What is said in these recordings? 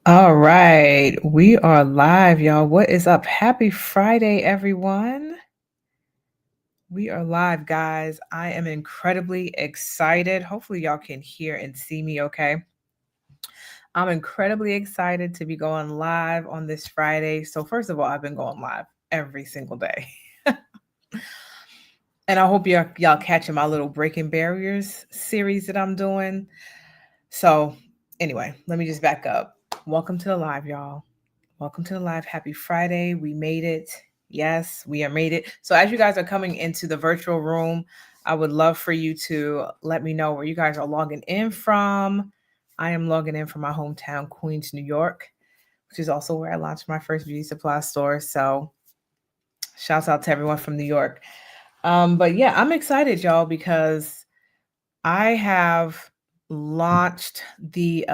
All right, we are live, y'all. What is up? Happy Friday, everyone. We are live, guys. I am incredibly excited. Hopefully, y'all can hear and see me okay. I'm incredibly excited to be going live on this Friday. So, first of all, I've been going live every single day. And I hope y'all catching my little Breaking Barriers series that I'm doing. So, anyway, let me just back up. Welcome to the live, y'all. Welcome to the live. Happy Friday. We made it. Yes, we have made it. So, as you guys are coming into the virtual room, I would love for you to let me know where you guys are logging in from. I am logging in from my hometown, Queens, New York, which is also where I launched my first beauty supply store. So, shouts out to everyone from New York. But yeah, I'm excited, y'all, because I have launched the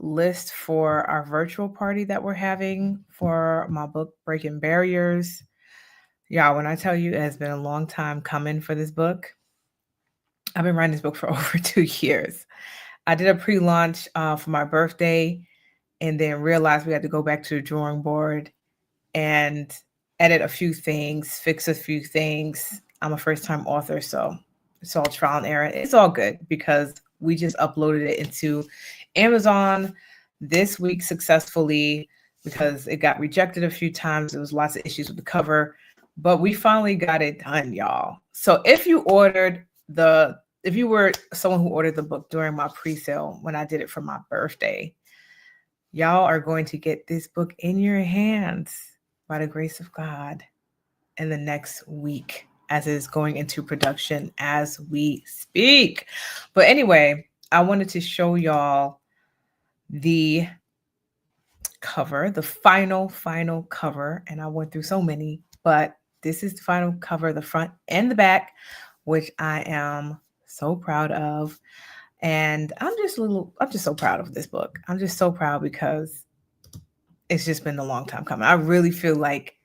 list for our virtual party that we're having for my book, Breaking Barriers. Yeah, when I tell you it has been a long time coming for this book, I've been writing this book for over 2 years. I did a pre launch for my birthday and then realized we had to go back to the drawing board and edit a few things, fix a few things. I'm a first time author, so it's all trial and error. It's all good because we just uploaded it into Amazon this week successfully because it got rejected a few times. There was lots of issues with the cover, but we finally got it done, y'all. So if you were someone who ordered the book during my pre-sale when I did it for my birthday, y'all are going to get this book in your hands by the grace of God in the next week as it is going into production as we speak. But anyway, I wanted to show y'all the cover, the final cover. And I went through so many, but this is the final cover, the front and the back, which I am so proud of. And I'm just so proud of this book. I'm just so proud because it's just been a long time coming. I really feel like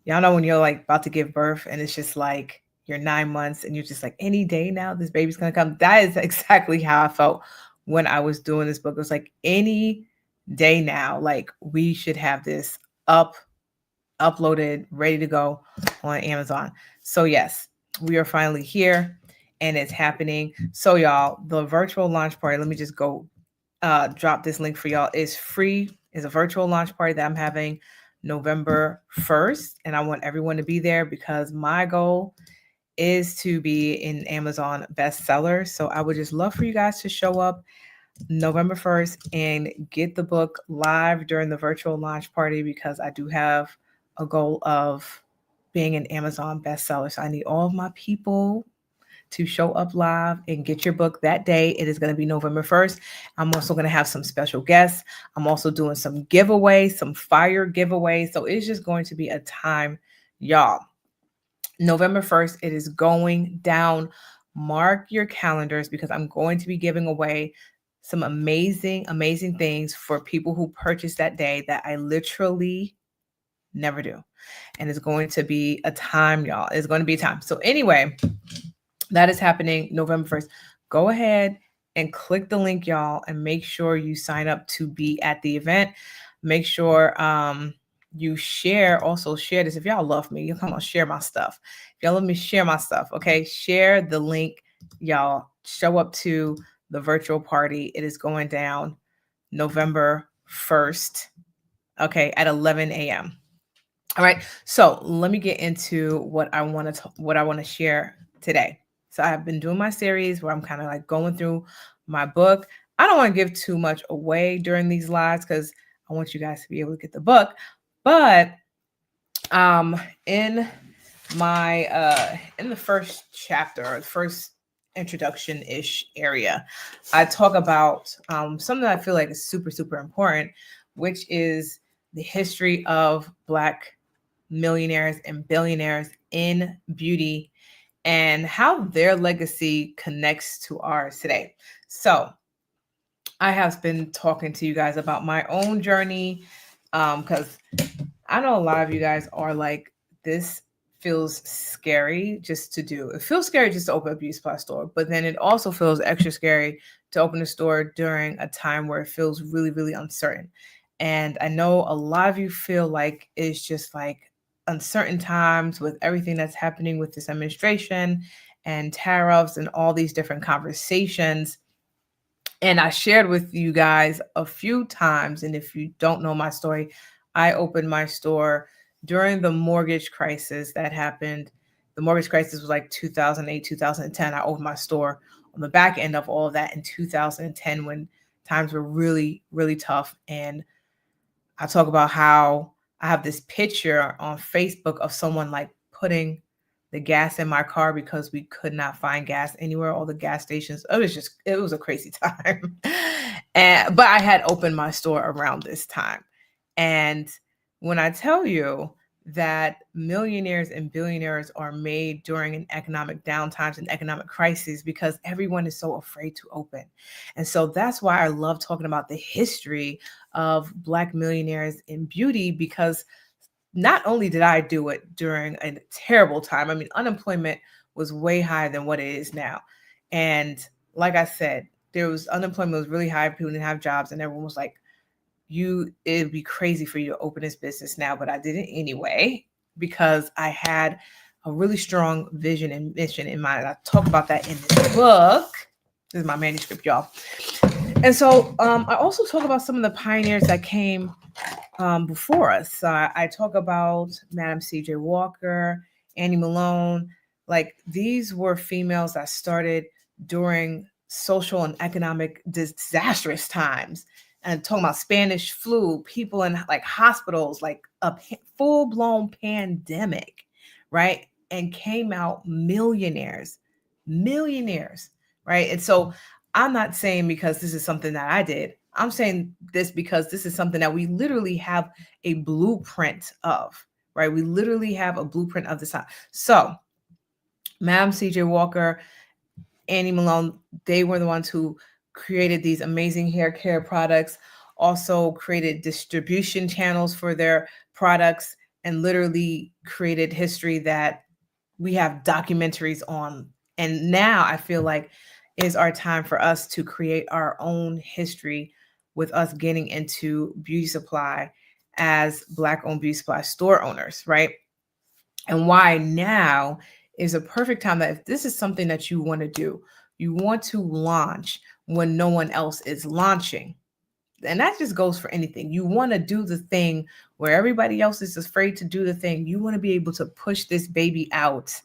y'all know when you're like about to give birth and it's just like you're 9 months and you're just like, any day now, this baby's gonna come. That is exactly how I felt when I was doing this book. It was like any day now, like we should have this uploaded, ready to go on Amazon. So yes, we are finally here and it's happening. So y'all, the virtual launch party, let me just go drop this link for y'all. It's free. It's a virtual launch party that I'm having November 1st. And I want everyone to be there because my goal is to be in Amazon bestseller. So I would just love for you guys to show up November 1st and get the book live during the virtual launch party because I do have a goal of being an Amazon bestseller. So I need all of my people to show up live and get your book that day. It is going to be November 1st. I'm also going to have some special guests. I'm also doing some giveaways, some fire giveaways. So it's just going to be a time, y'all. November 1st, it is going down. Mark your calendars because I'm going to be giving away some amazing things for people who purchase that day that I literally never do. And it's going to be a time, y'all. It's going to be a time. So anyway, that is happening November 1st. Go ahead and click the link, y'all, and make sure you sign up to be at the event. Make sure you also share this. If y'all love me, you come on, share my stuff. If y'all let me share my stuff, okay? Share the link, y'all. Show up to the virtual party. It is going down November 1st, okay, at 11 a.m. All right. So let me get into what I want to share today. So I've been doing my series where I'm kind of like going through my book. I don't want to give too much away during these lives because I want you guys to be able to get the book. But in the first chapter, or the first introduction-ish area, I talk about something that I feel like is super important, which is the history of Black millionaires and billionaires in beauty and how their legacy connects to ours today. So I have been talking to you guys about my own journey because I know a lot of you guys are like, this feels scary just to do. It feels scary just to open a beauty supply store, but then it also feels extra scary to open a store during a time where it feels really uncertain. And I know a lot of you feel like it's just like uncertain times with everything that's happening with this administration and tariffs and all these different conversations. And I shared with you guys a few times. And if you don't know my story, I opened my store during the mortgage crisis that happened. The mortgage crisis was like 2008, 2010. I opened my store on the back end of all of that in 2010 when times were really, really tough. And I talk about how I have this picture on Facebook of someone like putting the gas in my car because we could not find gas anywhere, all the gas stations. It was a crazy time. But I had opened my store around this time. And when I tell you that millionaires and billionaires are made during an economic downtimes and economic crises because everyone is so afraid to open. And so that's why I love talking about the history of Black millionaires in beauty, because not only did I do it during a terrible time, I mean, unemployment was way higher than what it is now. And like I said, unemployment was really high. People didn't have jobs, and everyone was like, it'd be crazy for you to open this business now. But I did it anyway because I had a really strong vision and mission in mind. I talk about that in this book. This is my manuscript, y'all. And so I also talk about some of the pioneers that came before us. I talk about Madam C.J. Walker, Annie Malone. Like, these were females that started during social and economic disastrous times. And talking about Spanish flu, people in like hospitals, like a full-blown pandemic, right? And came out millionaires, right? And so I'm not saying because this is something that I did. I'm saying this because this is something that we literally have a blueprint of, right? We literally have a blueprint of this. So Madam C.J. Walker, Annie Malone, they were the ones who created these amazing hair care products, also created distribution channels for their products, and literally created history that we have documentaries on. And now I feel like is our time for us to create our own history with us getting into beauty supply as Black-owned beauty supply store owners, right? And why now is a perfect time that if this is something that you want to do, you want to launch when no one else is launching. And that just goes for anything. You want to do the thing where everybody else is afraid to do the thing. You want to be able to push this baby out,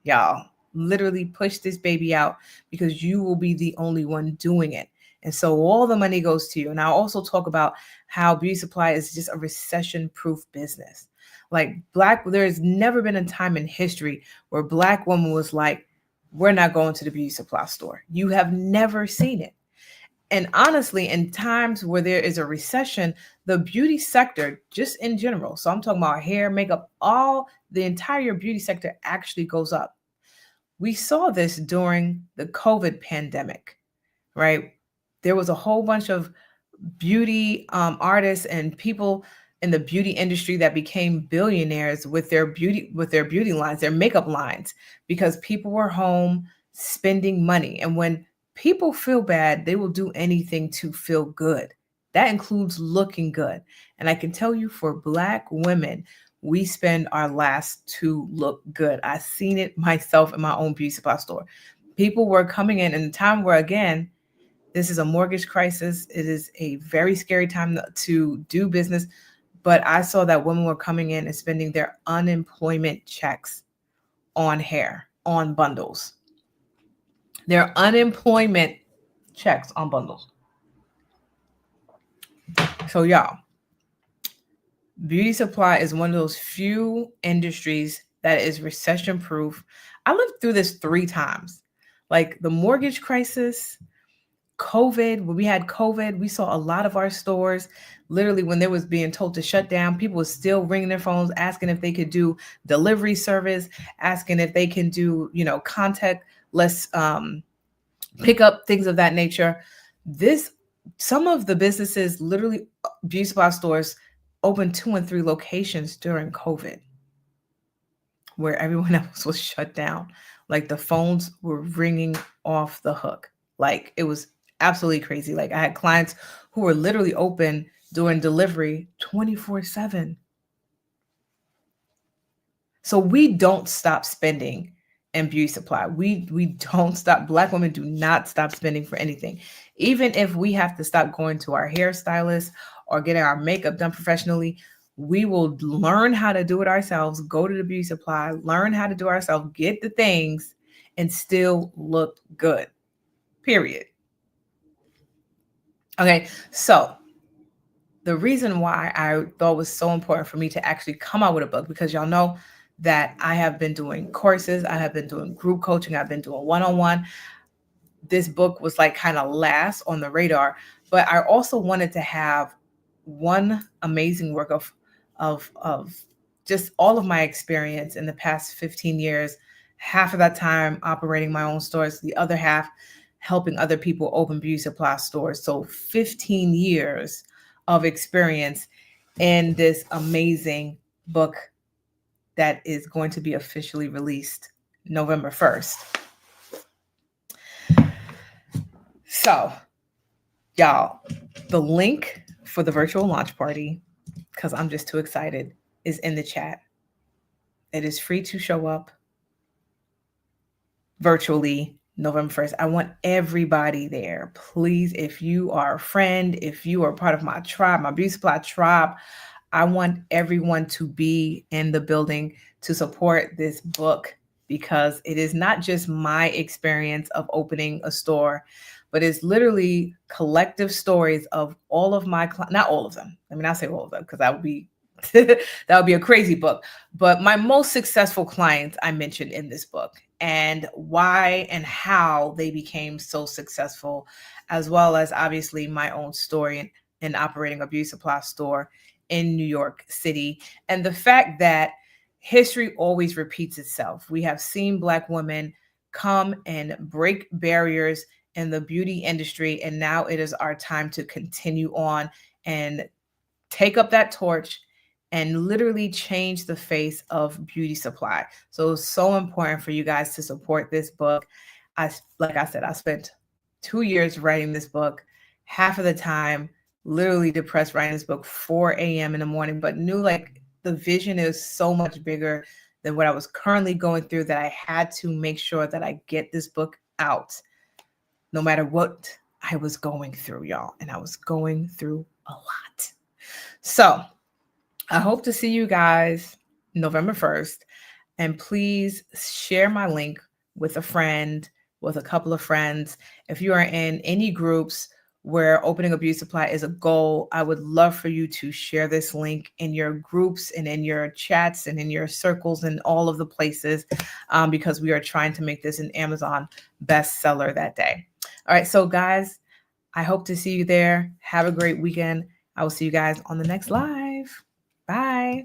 y'all. Literally push this baby out because you will be the only one doing it. And so all the money goes to you. And I'll also talk about how beauty supply is just a recession-proof business. Like there's never been a time in history where Black woman was like, we're not going to the beauty supply store. You have never seen it. And honestly, in times where there is a recession, the beauty sector, just in general, so I'm talking about hair, makeup, the entire beauty sector actually goes up. We saw this during the COVID pandemic, right? There was a whole bunch of beauty artists and people in the beauty industry that became billionaires with their beauty lines, their makeup lines, because people were home spending money. And when people feel bad, they will do anything to feel good. That includes looking good. And I can tell you, for Black women, we spend our last to look good. I've seen it myself in my own beauty supply store. People were coming in a time where, again, this is a mortgage crisis. It is a very scary time to do business. But I saw that women were coming in and spending their unemployment checks on hair, on bundles. Their unemployment checks on bundles. So y'all, beauty supply is one of those few industries that is recession proof. I lived through this 3 times. Like the mortgage crisis, COVID, when we had COVID, we saw a lot of our stores, literally when they was being told to shut down, people were still ringing their phones, asking if they could do delivery service, asking if they can do, contactless pick up, things of that nature. Some of the businesses, literally beauty supply stores, opened 2 and 3 locations during COVID, where everyone else was shut down. Like the phones were ringing off the hook. Like it was absolutely crazy. Like I had clients who were literally open doing delivery 24/7. So we don't stop spending in beauty supply. We don't stop. Black women do not stop spending for anything. Even if we have to stop going to our hairstylist or getting our makeup done professionally, we will learn how to do it ourselves, go to the beauty supply, learn how to do it ourselves, get the things, and still look good. Period. Okay, so the reason why I thought it was so important for me to actually come out with a book, because y'all know that I have been doing courses, I have been doing group coaching, I've been doing one-on-one. This book was like kind of last on the radar, but I also wanted to have one amazing work of just all of my experience in the past 15 years, half of that time operating my own stores, the other half helping other people open beauty supply stores. So 15 years of experience in this amazing book that is going to be officially released November 1st. So, y'all, the link for the virtual launch party, because I'm just too excited, is in the chat. It is free to show up virtually November 1st. I want everybody there. Please, if you are a friend, if you are part of my tribe, my beauty supply tribe, I want everyone to be in the building to support this book, because it is not just my experience of opening a store, but it's literally collective stories of all of my clients, not all of them. I mean, I'll say all of them because that would be that would be a crazy book. But my most successful clients I mentioned in this book, and why and how they became so successful, as well as obviously my own story in operating a beauty supply store in New York City. And the fact that history always repeats itself. We have seen Black women come and break barriers in the beauty industry, and now it is our time to continue on and take up that torch and literally change the face of beauty supply. So it's so important for you guys to support this book. Like I said, I spent 2 years writing this book, half of the time literally depressed writing this book, 4 a.m. in the morning, but knew like the vision is so much bigger than what I was currently going through, that I had to make sure that I get this book out no matter what I was going through, y'all. And I was going through a lot. So I hope to see you guys November 1st. And please share my link with a friend, with a couple of friends. If you are in any groups where opening a beauty supply is a goal, I would love for you to share this link in your groups and in your chats and in your circles and all of the places, because we are trying to make this an Amazon bestseller that day. All right, so guys, I hope to see you there. Have a great weekend. I will see you guys on the next live. Bye.